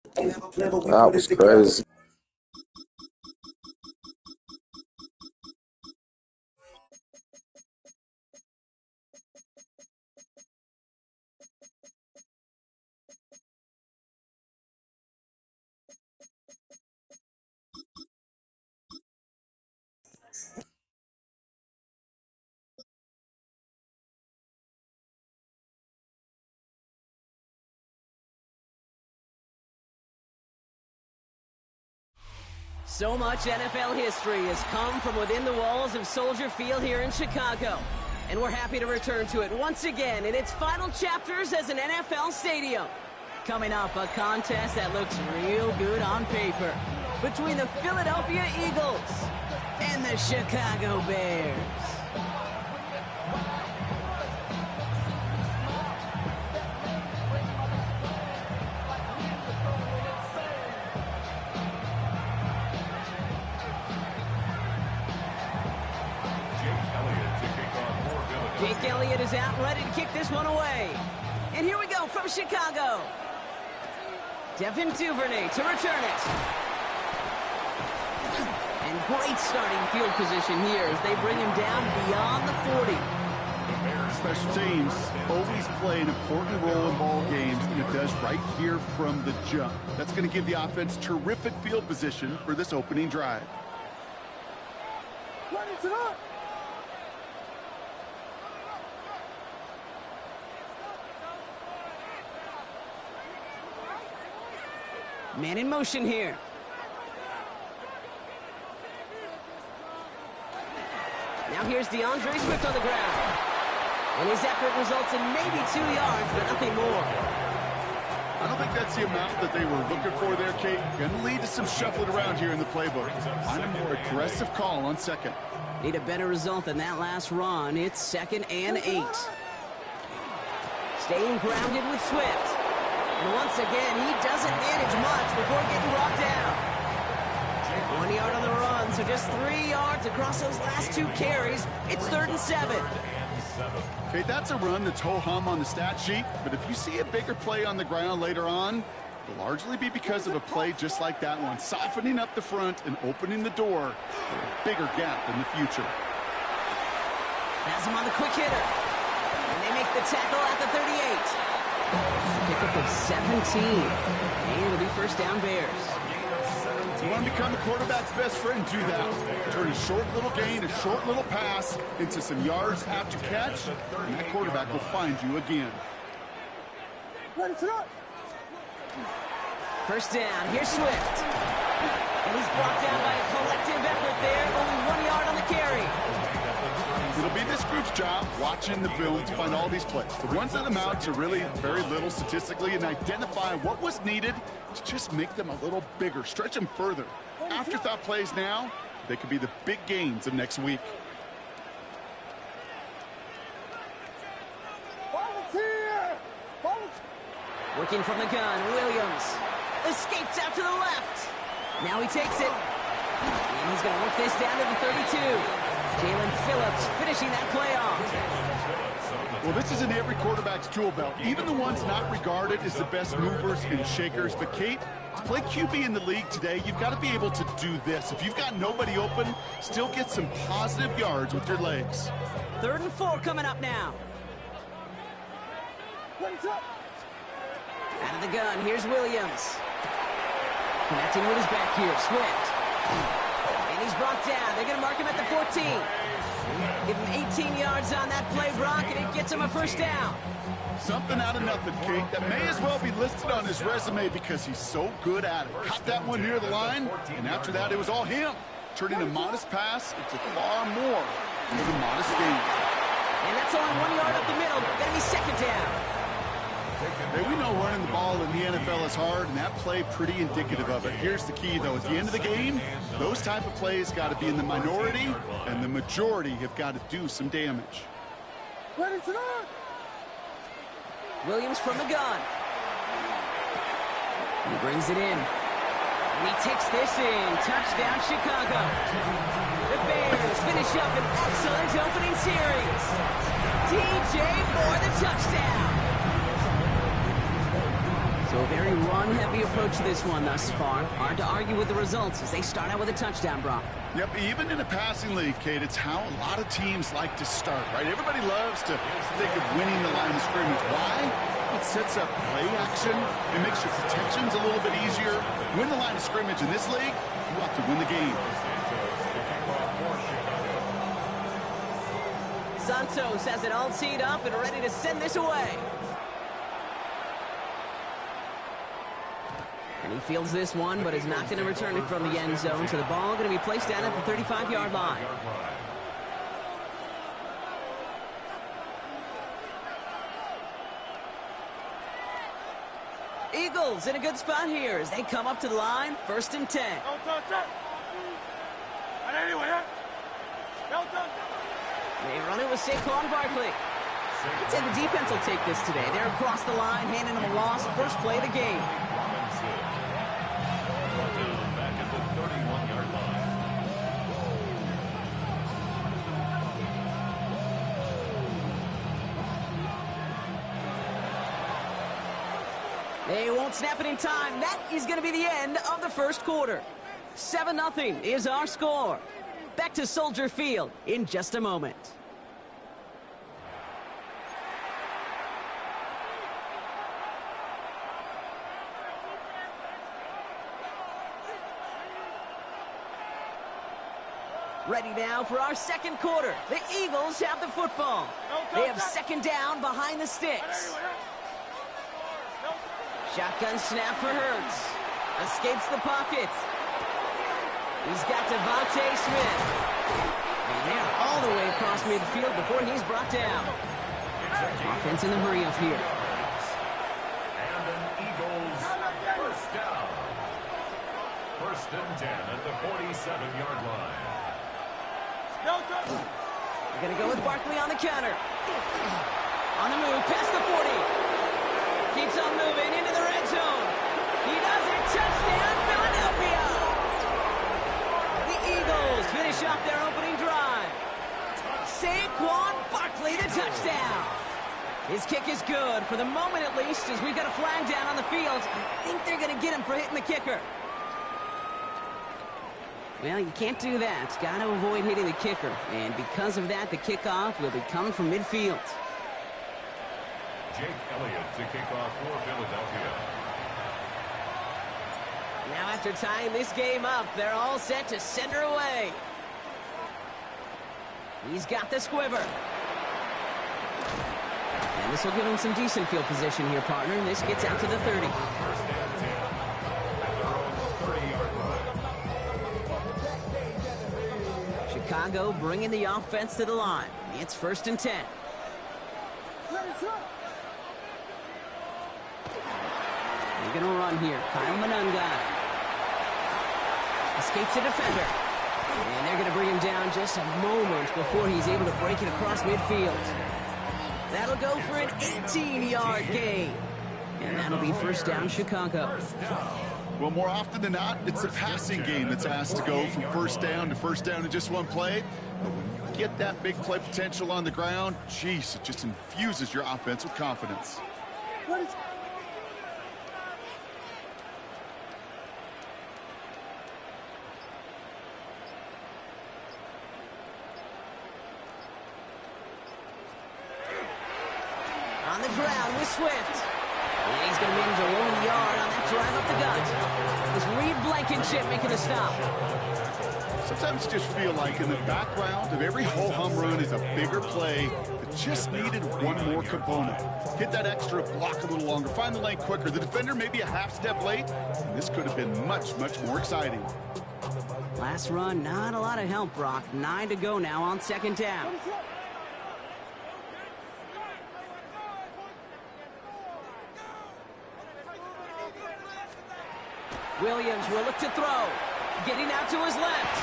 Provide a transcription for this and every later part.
That was crazy. So much NFL history has come from within the walls of Soldier Field here in Chicago. And we're happy to return to it once again in its final chapters as an NFL stadium. Coming up, a contest that looks real good on paper between the Philadelphia Eagles and the Chicago Bears. Jake Elliott is out, ready to kick this one away. And here we go from Chicago. Devin Duvernay to return it. And great starting field position here as they bring him down beyond the 40. Special teams always play an important role in ball games, and it does right here from the jump. That's going to give the offense terrific field position for this opening drive. Man in motion here. Now here's DeAndre Swift on the ground. And his effort results in maybe 2 yards, but nothing more. I don't think that's the amount that they were looking for there, Kate. Going to lead to some shuffling around here in the playbook. Find a more aggressive call on second. Need a better result than that last run. It's 2nd and 8. Staying grounded with Swift. And once again, he doesn't manage much before getting brought down. 1 yard on the run, so just 3 yards across those last 2 carries. It's 3rd and 7. Okay, that's a run that's ho-hum on the stat sheet, but if you see a bigger play on the ground later on, it'll largely be because of a play just like that one, softening up the front and opening the door for a bigger gap in the future. Has him on the quick hitter. And they make the tackle at the 38. Pickup of 17. And it'll be first down Bears. You want to become the quarterback's best friend, do that. Turn a short little gain, a short little pass into some yards after catch, and that quarterback will find you again. First down, here's Swift. And he's brought down by a collective effort there, only 1 yard on the carry. It'll be this group's job watching the film to find all these plays. The ones that amount to really very little statistically and identify what was needed to just make them a little bigger, stretch them further. Afterthought plays now, they could be the big gains of next week. Working from the gun, Williams escapes out to the left. Now he takes it. And he's going to work this down to the 32. Jalen Phillips finishing that play off. Well, this is in every quarterback's tool belt, even the ones not regarded as the best movers and shakers. But, Kate, to play QB in the league today, you've got to be able to do this. If you've got nobody open, still get some positive yards with your legs. 3rd and 4 coming up now. Out of the gun, here's Williams. Connecting with his back here, Swift. And he's brought down. They're going to mark him at the 14. Give him 18 yards on that play, Brock, and it gets him a first down. Something out of nothing, Kate. That may as well be listed on his resume because he's so good at it. Caught that one near the line, and after that, it was all him. Turning a modest pass into far more than a modest gain. And that's only 1 yard up the middle. Going to be second down. Hey, we know running the ball in the NFL is hard, and that play pretty indicative of it. Here's the key, though. At the end of the game, those type of plays got to be in the minority, and the majority have got to do some damage. Williams from the gun. He brings it in. And he takes this in. Touchdown, Chicago. The Bears finish up an excellent opening series. DJ for the touchdown. So A very run-heavy approach to this one thus far. Hard to argue with the results as they start out with a touchdown, Brock. Yep, even in a passing league, Kate, it's how a lot of teams like to start, right? Everybody loves to think of winning the line of scrimmage. Why? It sets up play action. It makes your protections a little bit easier. Win the line of scrimmage in this league, you have to win the game. Santos has it all teed up and ready to send this away. And he fields this one, but is not going to return it from the end zone. So the ball going to be placed down at the 35-yard line. Eagles in a good spot here as they come up to the line. 1st and 10. They run it with Saquon Barkley. I'd say the defense will take this today. They're across the line, handing them a loss. First play of the game. Back at the 31-yard line. They won't snap it in time. That is going to be the end of the first quarter. 7-0 is our score. Back to Soldier Field in just a moment. Ready now for our second quarter. The Eagles have the football. They have 2nd down behind the sticks. Shotgun snap for Hurts. Escapes the pocket. He's got Devontae Smith. And they're all the way across midfield before he's brought down. Offense in the hurry up here. And an Eagles first down. 1st and 10 at the 47-yard line. They're going to go with Barkley on the counter. On the move, past the 40. Keeps on moving into the red zone. He does it. Touchdown, Philadelphia. The Eagles finish off their opening drive. Saquon Barkley, the touchdown. His kick is good, for the moment at least, as we've got a flag down on the field. I think they're going to get him for hitting the kicker. Well, you can't do that. Got to avoid hitting the kicker. And because of that, the kickoff will be coming from midfield. Jake Elliott to kick off for Philadelphia. Now after tying this game up, they're all set to send her away. He's got the squiver. And this will give him some decent field position here, partner. And this gets out to the 30. 1st and 10 at their own 30-yard line. Chicago bringing the offense to the line. It's 1st and 10. They're going to run here. Kyle Manunga escapes the defender. And they're going to bring him down just a moment before he's able to break it across midfield. That'll go for an 18-yard gain. And that'll be 1st down, Chicago. Well, more often than not, it's the passing game that's asked to go from 1st down to 1st down in just one play. But when you get that big play potential on the ground, geez, it just infuses your offense with confidence. On the ground with Swift. And he's going to manage a long yard on that drive up the gut. It's Reed Blankenship making the stop. Sometimes you just feel like in the background of every ho-hum run is a bigger play that just needed one more component. Hit that extra block a little longer, find the lane quicker. The defender may be a half step late, and this could have been much, much more exciting. Last run, not a lot of help, Brock. 9 to go now on 2nd down. Williams will look to throw. Getting out to his left.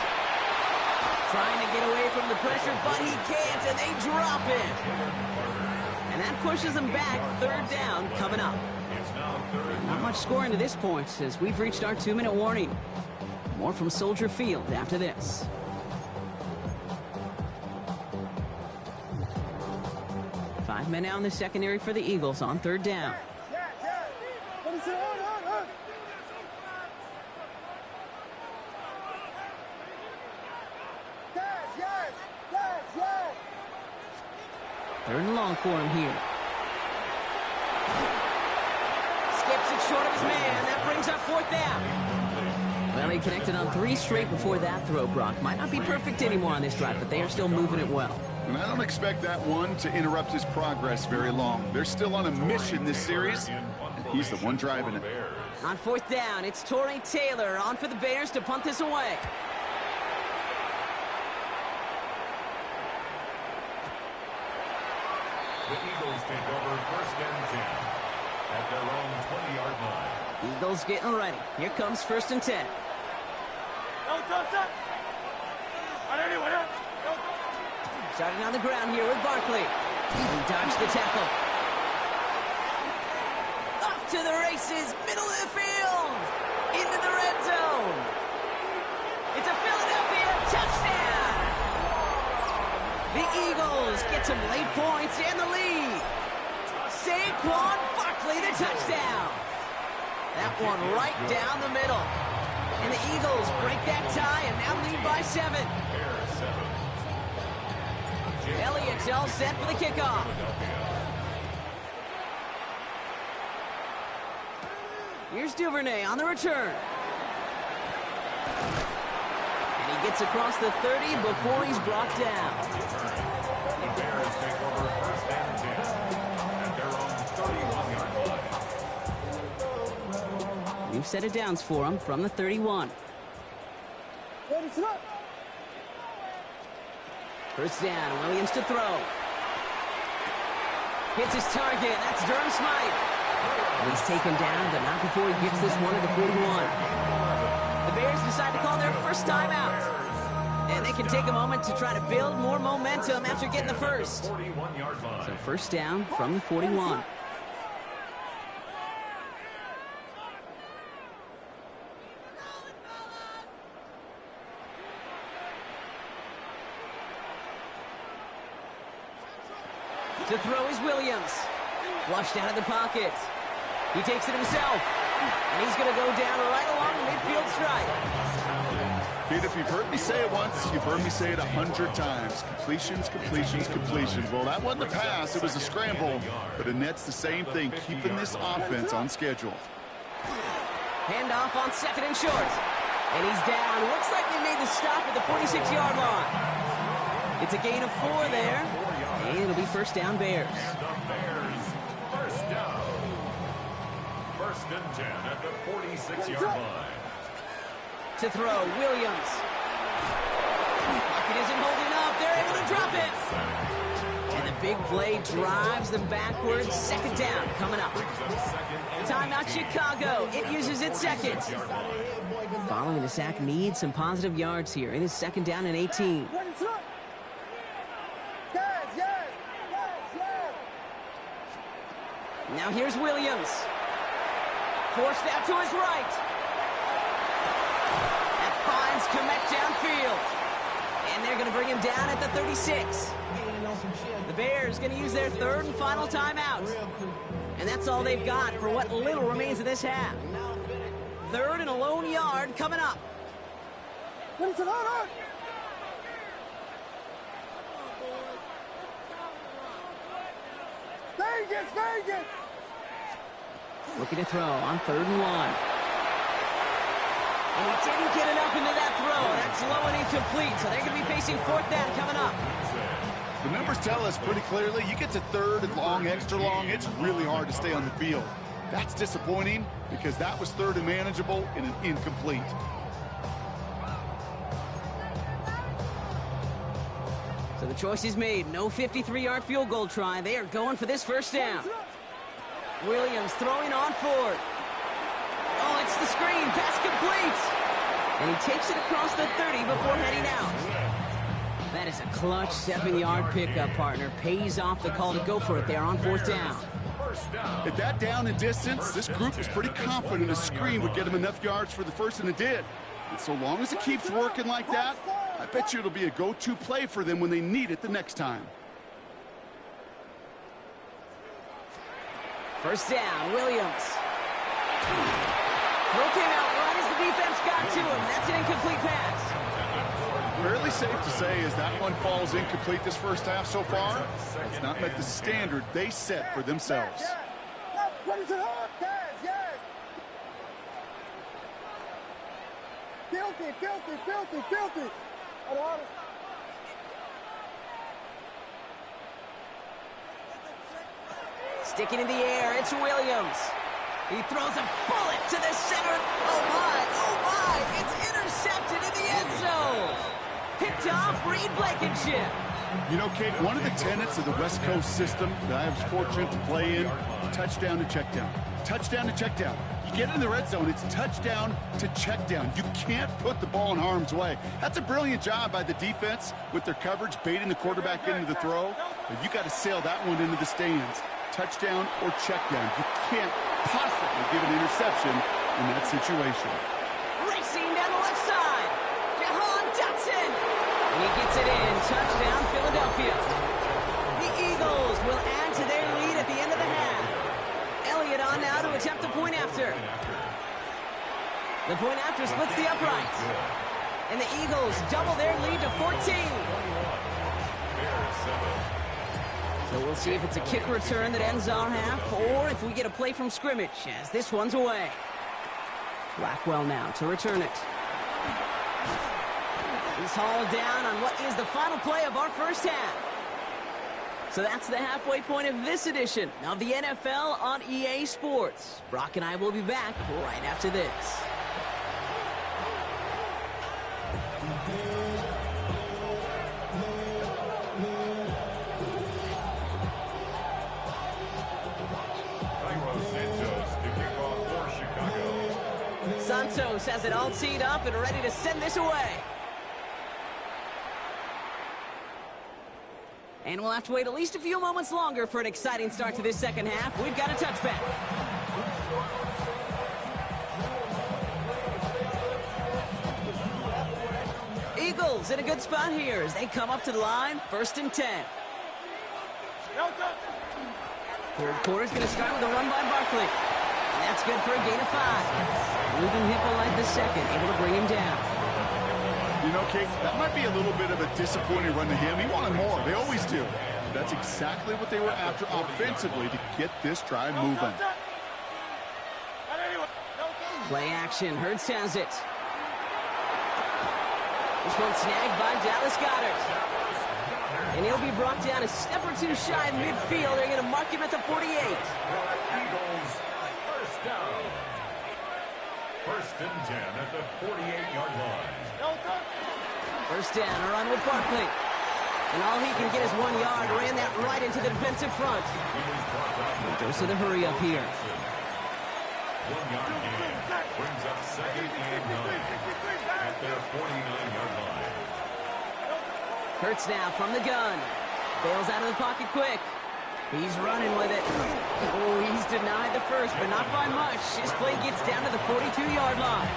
Trying to get away from the pressure, but he can't, and they drop it. And that pushes them back. 3rd down coming up. Not much scoring to this point as we've reached our 2-minute warning. More from Soldier Field after this. Five men now in the secondary for the Eagles on 3rd down. Third and long for him here. Skips it short of his man. That brings up fourth down. Well, he connected on 3 straight before that throw, Brock. Might not be perfect anymore on this drive, but they are still moving it well. And I don't expect that one to interrupt his progress very long. They're still on a mission this series, and he's the one driving it. On fourth down, it's Torrey Taylor on for the Bears to punt this away. The Eagles take over first and 10 at their own 20-yard line. Eagles getting ready. Here comes first and 10. Starting on the ground here with Barkley. He dodged the tackle. Off to the races, middle of the field. Into the red zone. It's a Philadelphia touchdown. The Eagles get some late points and the lead. Saquon Barkley, the touchdown. That one right down the middle. And the Eagles break that tie and now lead by 7. Elliott's all set for the kickoff. Here's Duvernay on the return. And he gets across the 30 before he's brought down. The Bears take over first and 10 at their own 31-yard line. We've set it downs for him from the 31. First down, Williams to throw. Hits his target, that's Durham Smythe. And he's taken down, but not before he gets this one at the 41. The Bears decide to call their first timeout. And they can take a moment to try to build more momentum after getting the first. So first down from the 41. To throw is Williams. Flushed out of the pocket. He takes it himself. And he's going to go down right along the midfield stripe. Kid, if you've heard me say it once, you've heard me say it 100 times. Completions, completions, completions. Well, that wasn't a pass. It was a scramble. But Annette's the same thing, keeping this offense on schedule. Handoff on second and short. And he's down. Looks like they made the stop at the 46-yard line. It's a gain of 4 there. And it'll be first down Bears. First down. First and 10 at the 46-yard line. To throw, Williams. Pocket isn't holding up. They're able to drop it. And the big play drives them backwards. Second down coming up. Timeout Chicago. It uses its second. Following the sack needs some positive yards here. It is second down and 18. Now here's Williams. Forced out to his right. That finds Kmet downfield. And they're going to bring him down at the 36. The Bears going to use their third and final timeout. And that's all they've got for what little remains of this half. Third and a lone yard coming up. Vegas! Looking to throw on third and 1. And he didn't get enough into that throw. That's low and incomplete, so they're going to be facing fourth down coming up. The numbers tell us pretty clearly, you get to third and long, extra long, it's really hard to stay on the field. That's disappointing because that was third and manageable and an incomplete. So the choice is made. No 53-yard field goal try. They are going for this first down. Williams throwing on fourth. Oh, it's the screen. Pass complete. And he takes it across the 30 before heading out. That is a clutch 7-yard pickup, partner. Pays off the call to go for it there on fourth down. At that down and distance, this group was pretty confident a screen would get him enough yards for the first, and it did. And so long as it keeps working like that, I bet you it'll be a go-to play for them when they need it the next time. First down, Williams. Throw came out right as the defense got to him. That's an incomplete pass. Fairly safe to say as that one falls incomplete this first half so far. It's not met the standard they set for themselves. Filthy. Sticking in the air, it's Williams. He throws a bullet to the center. Oh my, it's intercepted in the end zone. Picked off Reed Blankenship. You know, Kate, one of the tenets of the West Coast system that I was fortunate to play in, touchdown to check down. Touchdown to check down. You get in the red zone, it's touchdown to check down. You can't put the ball in harm's way. That's a brilliant job by the defense with their coverage, baiting the quarterback into the throw. But you got to sail that one into the stands. Touchdown or check down. You can't possibly give an interception in that situation. Racing down the left side. Jahan Dotson. And he gets it in. Touchdown, Philadelphia. The Eagles will add to their lead at the end of the half. Elliott on now to attempt the point after. The point after splits the uprights. And the Eagles double their lead to 14. So we'll see if it's a kick return that ends our half, or if we get a play from scrimmage, as this one's away. Blackwell now to return it. He's hauled down on what is the final play of our first half. So that's the halfway point of this edition of the NFL on EA Sports. Brock and I will be back right after this. Santos has it all teed up and ready to send this away. And we'll have to wait at least a few moments longer for an exciting start to this second half. We've got a touchback. Eagles in a good spot here as they come up to the line, 1st and 10. Third quarter's going to start with a run by Barkley. And that's good for a gain of 5. Ruben Hippolyte the second, able to bring him down. You know, Kate, that might be a little bit of a disappointing run to him. He wanted more. They always do. That's exactly what they were after offensively to get this drive moving. Play action. Hurts has it. This one snagged by Dallas Goedert. And he'll be brought down a step or two shy of midfield. They're going to mark him at the 48. Eagles, first down. 1st and 10 at the 48-yard line. First down, a run with Barkley. And all he can get is 1 yard. Ran that right into the defensive front. Dose of the hurry up here. 1 yard gain. Brings up 2nd and 9 at their 49-yard line. Hurts now from the gun. Bails out of the pocket quick. He's running with it. Oh, he's denied the first, but not by much. His play gets down to the 42-yard line.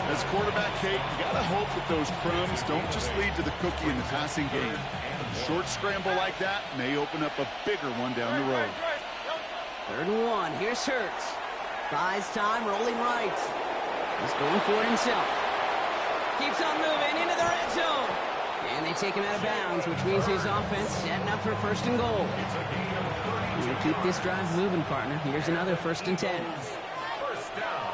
As quarterback, Kate, you got to hope that those crumbs don't just lead to the cookie in the passing game. A short scramble like that may open up a bigger one down the road. 3rd and 1. Here's Hurts. Buys time, rolling right. He's going for it himself. Keeps on moving into the red zone. And they take him out of bounds, which means his offense setting up for 1st and goal. We'll keep this drive moving, partner. Here's another 1st and 10. First down.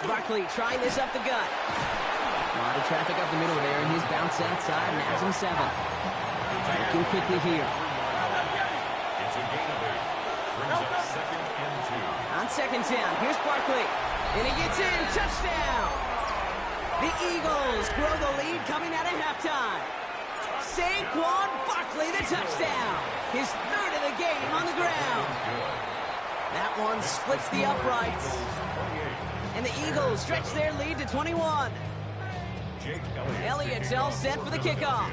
Barkley trying this up the gut. A lot of traffic up the middle there, and his bounce outside nabs him 7. Working quickly here. It's a gain of 8. Brings up 2nd and 2. On 2nd down, here's Barkley. And he gets in. Touchdown! The Eagles grow the lead coming out of halftime. Saquon Barkley, the touchdown. His 3rd of the game on the ground. That one splits the uprights. And the Eagles stretch their lead to 21. Jake Elliott's all set for the kickoff.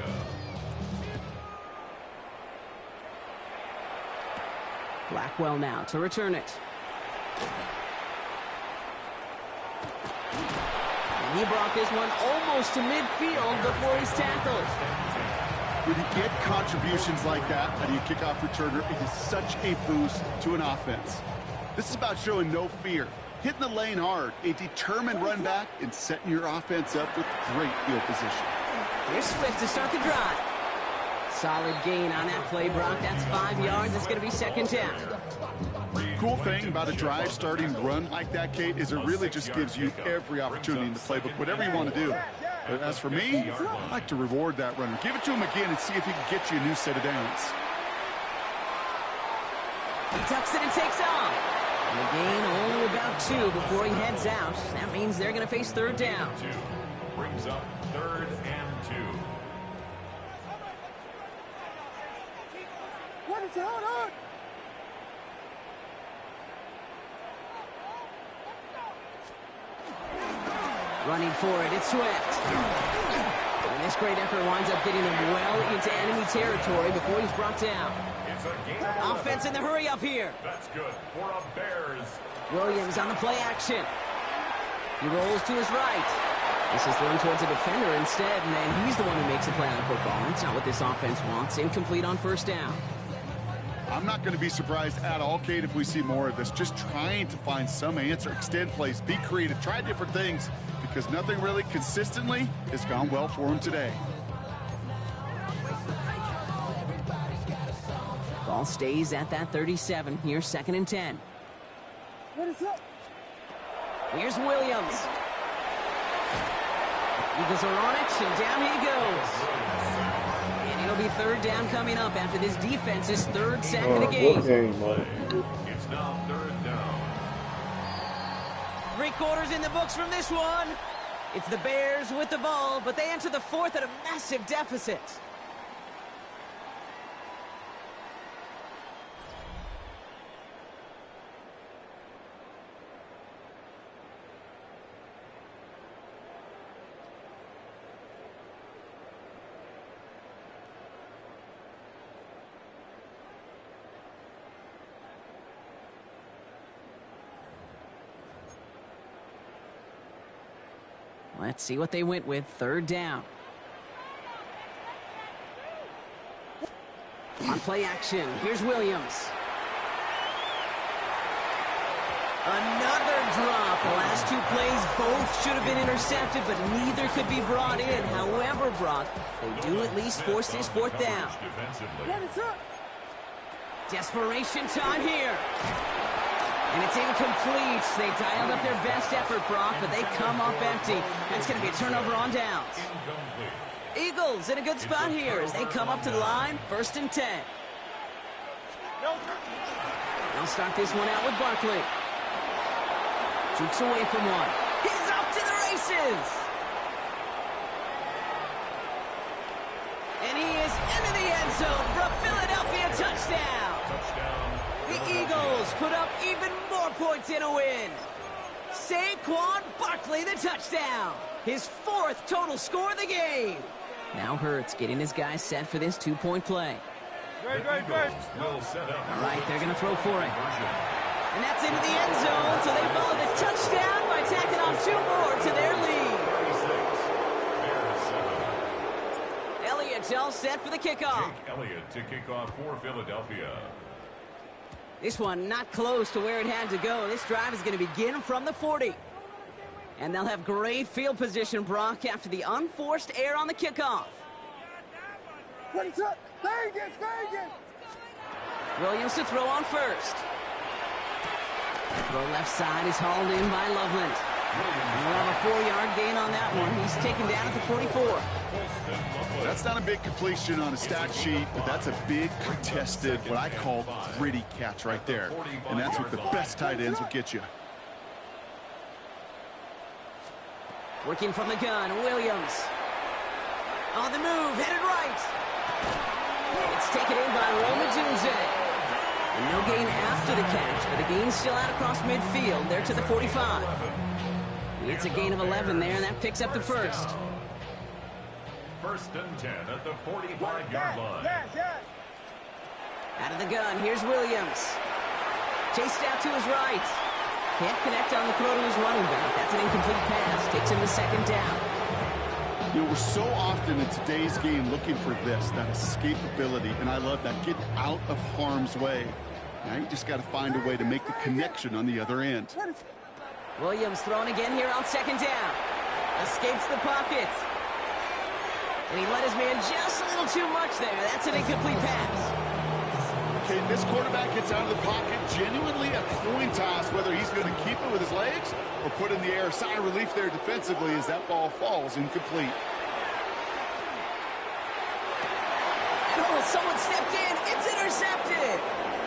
Blackwell now to return it. And he brought this one almost to midfield before he's tackled. When you get contributions like that out of your kickoff returner, it is such a boost to an offense. This is about showing no fear, hitting the lane hard, a determined run back, and setting your offense up with great field position. Here's Swift to start the drive. Solid gain on that play, Brock. That's 5 yards. It's going to be second down. Cool thing about a drive starting run like that, Kate, is it really just gives you every opportunity in the playbook, whatever you want to do. But as for me, I like to reward that runner. Give it to him again and see if he can get you a new set of downs. He tucks it and takes off. And the gain only about 2 before he heads out. That means they're going to face third down. Brings up 3rd and 2. What is going on? Running for it, it's Swift. And this great effort winds up getting him well into enemy territory before he's brought down. It's a gain. Offense in the hurry up here. That's good for a Bears. Williams on the play action. He rolls to his right. This is thrown towards a defender instead, and he's the one who makes a play on football. That's not what this offense wants. Incomplete on first down. I'm not going to be surprised at all, Kate, if we see more of this. Just trying to find some answer, extend plays, be creative, try different things, because nothing really consistently has gone well for him today. Ball stays at that 37. Here's 2nd and 10. What is up? Here's Williams. Eagles are on it, and down he goes. And it'll be third down coming up after this defense's 3rd sack of the game. It's now 3rd down. 3 quarters in the books from this one. It's the Bears with the ball, but they enter the 4th at a massive deficit. Let's see what they went with. 3rd down. On play action, here's Williams. Another drop. The last 2 plays both should have been intercepted, but neither could be brought in. However, Brock, they do at least force this 4th down. What is up? Desperation time here. And it's incomplete. They dialed up their best effort, Brock, but they come up empty. That's going to be a turnover on downs. Eagles in a good spot here as they come up to the line. 1st and 10. They'll start this one out with Barkley. Jukes away from one. He's off to the races. And he is into the end zone for a Philadelphia touchdown. The Eagles put up even more points in a win. Saquon Barkley, the touchdown. His 4th total score of the game. Now Hurts getting his guys set for this 2-point play. Great. All right, they're going to throw for it. And that's into the end zone, so they follow the touchdown by tacking on 2 more to their lead. Elliott's all set for the kickoff. Jake Elliott to kick off for Philadelphia. This one not close to where it had to go. This drive is going to begin from the 40. And they'll have great field position, Brock, after the unforced error on the kickoff. What is up? Vegas! Williams to throw on first. Throw left side is hauled in by Loveland. And we'll have a 4-yard gain on that one. He's taken down at the 44. That's not a big completion on a stat sheet, but that's a big contested, what I call gritty catch right there. And that's what the best tight ends will get you. Working from the gun, Williams. On the move, headed right. It's taken in by Roma Dunze. And no gain after the catch, but the gain's still out across midfield. They're to the 45. It's a gain of 11 there, and that picks up the 1st. 1st and 10 at the 45-yard line. Out of the gun, here's Williams. Chased out to his right. Can't connect on the throw to his running back. That's an incomplete pass. Takes him to 2nd down. You know, we're so often in today's game looking for this, that escapability, and I love that. Get out of harm's way. Now you just got to find a way to make the connection on the other end. Williams throwing again here on second down. Escapes the pocket. And he let his man just a little too much there. That's an incomplete pass. Okay, this quarterback gets out of the pocket, genuinely a coin toss whether he's going to keep it with his legs or put in the air. Sigh of relief there defensively as that ball falls incomplete. And someone stepped in. It's intercepted.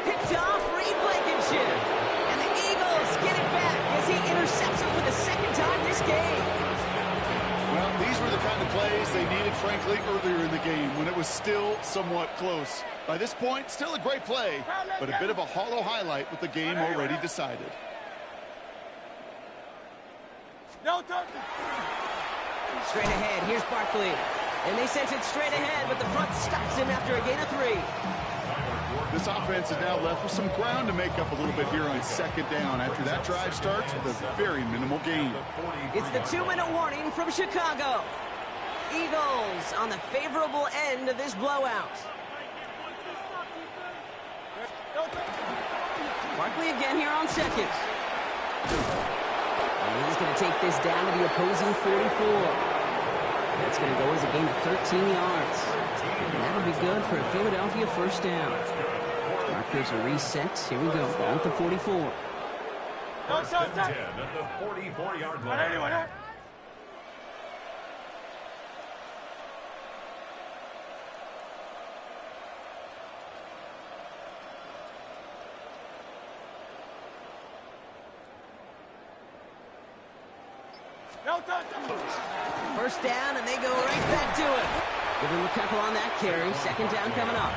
Picked off Reed Blankenship. And the Eagles get it back as he intercepts him for the second time this game. Well, these were the kind of plays they needed, frankly, earlier in the game when it was still somewhat close. By this point, still a great play, but a bit of a hollow highlight with the game already decided. Straight ahead, here's Barkley. And they sent it straight ahead, but the front stops him after a gain of 3. This offense is now left with some ground to make up a little bit here on second down after that drive starts with a very minimal gain. It's the 2-minute warning from Chicago. Eagles on the favorable end of this blowout. Barkley again here on second. And he's going to take this down to the opposing 44. That's going to go as a gain of 13 yards. And that'll be good for a Philadelphia first down. Markers are reset. Here we go. Ball at the 44. First and 10 at the 44-yard line. First down, and they go right back to it. Give him a couple on that carry. Second down coming up.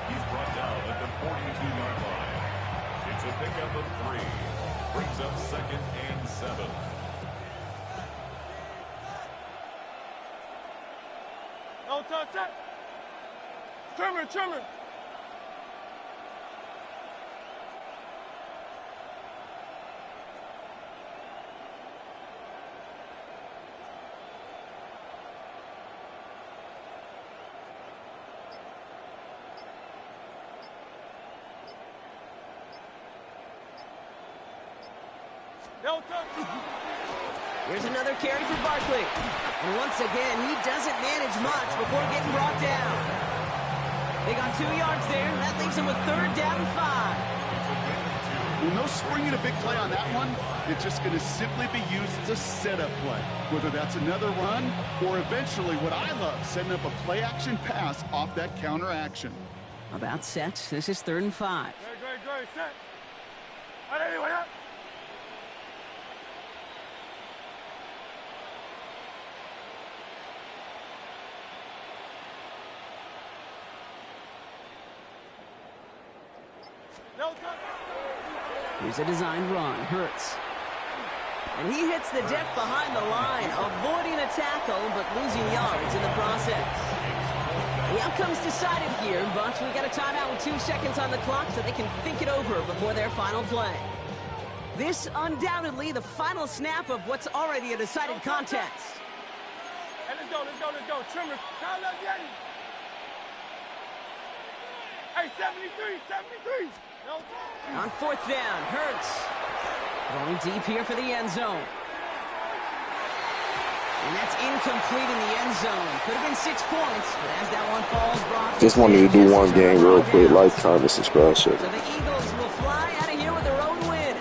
He's brought down at the 42-yard line. It's a pickup of 3. Brings up second and 7. No touch. Trimmer. No touch. Here's another carry for Barkley. And once again, he doesn't manage much before getting brought down. They got 2 yards there, and that leaves him with third down and 5. Well, no springing a big play on that one. It's just going to simply be used as a setup play, whether that's another run or eventually what I love, setting up a play-action pass off that counter action. About set. This is third and 5. Great. Set. No touch. Here's a designed run. Hurts. And he hits the deck behind the line, avoiding a tackle, but losing yards in the process. The outcome's decided here, but we got a timeout with 2 seconds on the clock so they can think it over before their final play. This undoubtedly the final snap of what's already a decided contest. Hey, let's go. Trimmer. Hey, 73. No touch. On fourth down, Hurts. Going deep here for the end zone. And that's incomplete in the end zone. Could have been 6 points, but as that one falls, Brock... Just wanted to do one game real quick, lifetime is special. So the Eagles will fly out of here with their own win.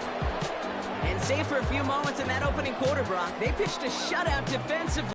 And save for a few moments in that opening quarter, Brock, they pitched a shutout defensively.